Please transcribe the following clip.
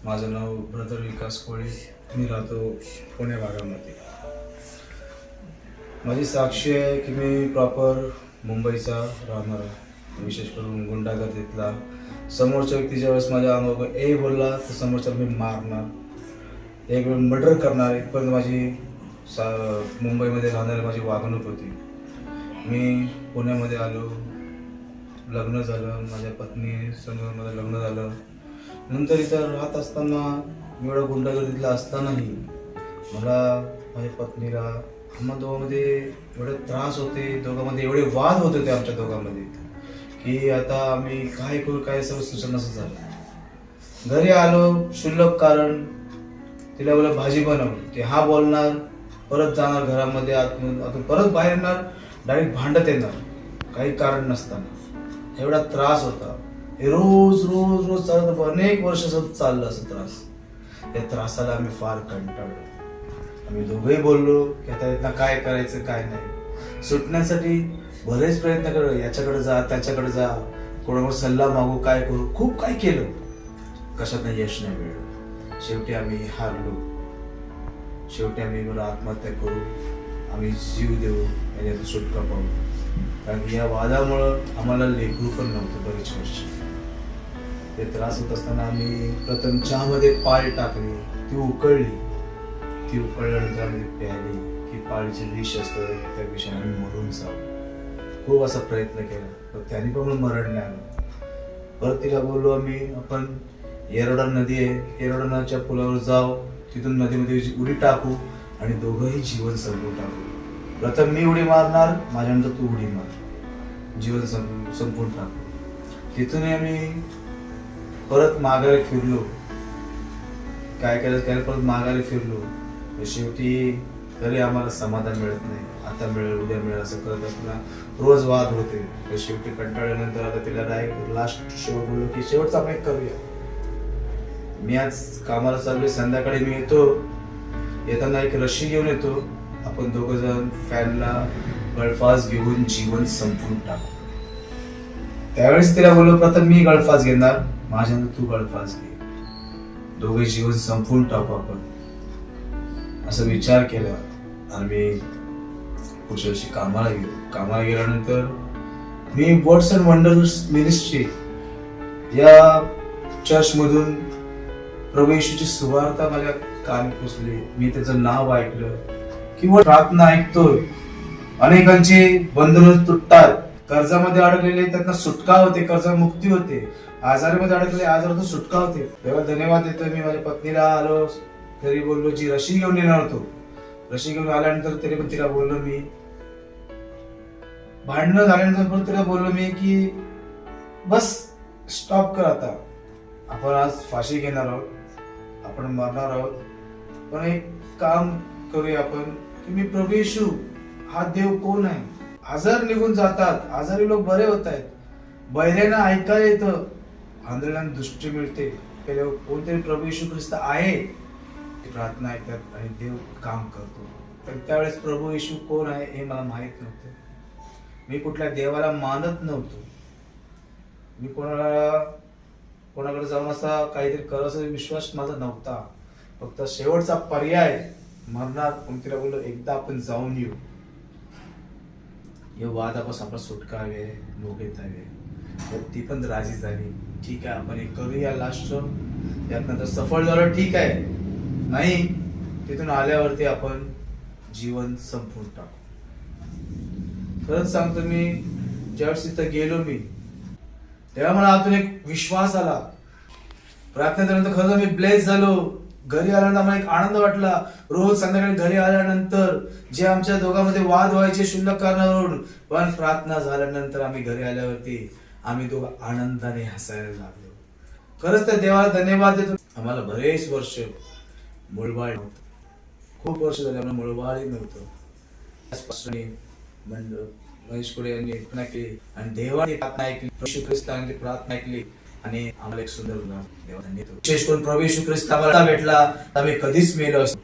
माझं नाव ब्रदर विकास कोळे. मी राहतो पुणे भागामध्ये. माझी साक्षी आहे की मी प्रॉपर मुंबईचा राहणार, विशेष करून गुंडागर्दीतला. समोरच्या व्यक्तीच्या वेळेस माझ्या अंगावर ए बोलला तर समोरच्या मी मारणार, एक वेळ मर्डर करणार. इथपर्यंत माझी मुंबईमध्ये राहणारी माझी वागणूक होती. मी पुण्यामध्ये आलो, लग्न झालं, माझ्या पत्नी समोर माझं लग्न झालं. नंतर इथं राहत असताना एवढा गुंडागर्दीतला असतानाही मला माझ्या पत्नीला आम्हा दोघांमध्ये एवढे त्रास होते, दोघांमध्ये एवढे वाद होत होते आमच्या दोघांमध्ये की आता आम्ही काय करू काय सर्व सुचनाचं झालं. घरी आलो, क्षुल्लक कारण तिला बोला भाजी बनव, ते हा बोलणार, परत जाणार घरामध्ये आतून परत बाहेर येणार, डायरेक्ट भांडत येणार काही कारण नसताना. एवढा त्रास होता. हे रोज रोज रोज चालत अनेक वर्ष चाललं असं त्रास. या त्रासाला आम्ही फार कंटाळलो. आम्ही दोघंही बोललो की आता यातनं काय करायचं काय नाही. सुटण्यासाठी बरेच प्रयत्न केलो, याच्याकडे जा त्याच्याकडे जा, कोणाकडे सल्ला मागू, काय करू, खूप काय केलं, कशात यश नाही मिळलं. शेवटी आम्ही हारलो. शेवटी आम्ही मला आत्महत्या करू, आम्ही जीव देऊ, याच्यातून सुटका पाहू. कारण की या वादामुळं आम्हाला लेकरू पण नव्हतं बरेच वर्ष. ते त्रास होत असताना आम्ही प्रथम चहामध्ये पाळी टाकली, ती उकळली. ती उकळल्यानंतर आम्ही प्यायली की पाळीचे विष असतं त्या विषयाने आम्ही मरून जाऊ. खूप असा प्रयत्न केला पण त्याने पण मला मरण नाही आलं. परत तिला बोललो आम्ही, आपण येरवडा नदी आहे, येरवडा नदीच्या पुलावर जाऊ, तिथून नदीमध्ये उडी टाकू आणि दोघंही जीवन संपवून टाकू. प्रथम मी उडी मारणार, माझ्यानंतर तू उडी मार, जीवन संपवून टाकू. तिथून आम्ही परत माघारी फिरलो. काय केलं परत माघारी फिरलो. शेवटी तरी आम्हाला समाधान मिळत नाही. आता मिळेल उद्या मिळेल असं करत असताना रोज वाद होते. शेवटी कंटाळल्यानंतर आता तिला लास्ट शेवट बोललो की शेवटचा आपण एक करूया. मी आज कामाला चाललोय, संध्याकाळी मी येताना एक रशी घेऊन येतो, आपण दोघं जण फॅनला गळफास घेऊन जीवन संपवून टाकू. त्यावेळेस तिला बोललो, प्रथम मी गळफास घेणार, माझ्यानंतर तू गळफास घे, दोघे जीवन संपवून टाकू आपण. असं विचार केला आणि मी पुढच्या वर्षी कामाला गेलो. कामाला गेल्यानंतर मी वर्ड्स अँड वंडर्स मिनिस्ट्री या चर्चमधून प्रभू येशूची सुवार्ता माझ्या कानी पोचली. मी त्याचं नाव ऐकलं किंवा प्रार्थना ऐकतोय. अनेकांची बंधनं तुटतात, कर्जामध्ये अडकलेले त्यांना सुटका होते, कर्जमुक्ती होते, आजारामध्ये अडकलेले आजारातून सुटका होते. तेव्हा धन्यवाद देतोय. मी माझ्या पत्नीला आलो तरी बोललो, जी रशी घेऊन येणार होतो, रशी घेऊन आल्यानंतर तरी पण तिला बोललो, मी भांडणं झाल्यानंतर पण तिला बोललो मी की बस स्टॉप कर, आता आपण आज फाशी घेणार आहोत, आपण मरणार आहोत, पण एक काम करूया आपण की मी प्रभू येशू हा देव कोण आहे. आजार निघून जातात, आजारी लोक बरे होत आहेत, बहिऱ्यांना ऐकायला येतं, आंधळ्यांना दृष्टी मिळते. कोणतरी प्रभू येशू ख्रिस्त आहे, प्रार्थना ऐकतात आणि देव काम करतो. तर त्यावेळेस प्रभू येशू कोण आहे हे मला माहित नव्हतं. मी कुठल्या देवाला मानत नव्हतो. मी कोणाकडे जाऊन असा काहीतरी करायचा विश्वास माझा नव्हता. फक्त शेवटचा पर्याय मरणार. पण तिला बोललो, एकदा आपण जाऊन येऊ, या वादापासून आपला सुटका हवे, मोगेत हवे. तर ती पण राजी झाली. ठीक आहे, आपण एक करूया लास्ट, यात नंतर सफळ झालं ठीक आहे, नाही तिथून आल्यावरती आपण जीवन संपवून टाकू. खरंच सांगतो, मी ज्यावेळेस तिथं गेलो मी, तेव्हा मला आतून एक विश्वास आला. प्रार्थना झाल्यानंतर खरं मी ब्लेस झालो. घरी आल्यानंतर मला एक आनंद वाटला. रोज संध्याकाळी घरी आल्यानंतर जे आमच्या दोघांमध्ये वाद व्हायचे शुल्लक कारणावरून, पण प्रार्थना झाल्यानंतर आम्ही घरी आल्यावरती आम्ही दोघं आनंदाने हसायला लागलो. खरंच त्या देवाला धन्यवाद देतो. आम्हाला बरेच वर्ष मुळबाळ नव्हतं, खूप वर्ष झाली आम्हाला मुळबाळही नव्हतं. महेश कोळे यांनी प्रार्थना केली आणि देवाने प्रार्थना ऐकली, येशू ख्रिस्ताने प्रार्थना ऐकली आणि आम्हाला एक सुंदर देवाने विशेष करून प्रभू येशू ख्रिस्त आम्हाला भेटला, आम्ही कधीच मेलो असतो.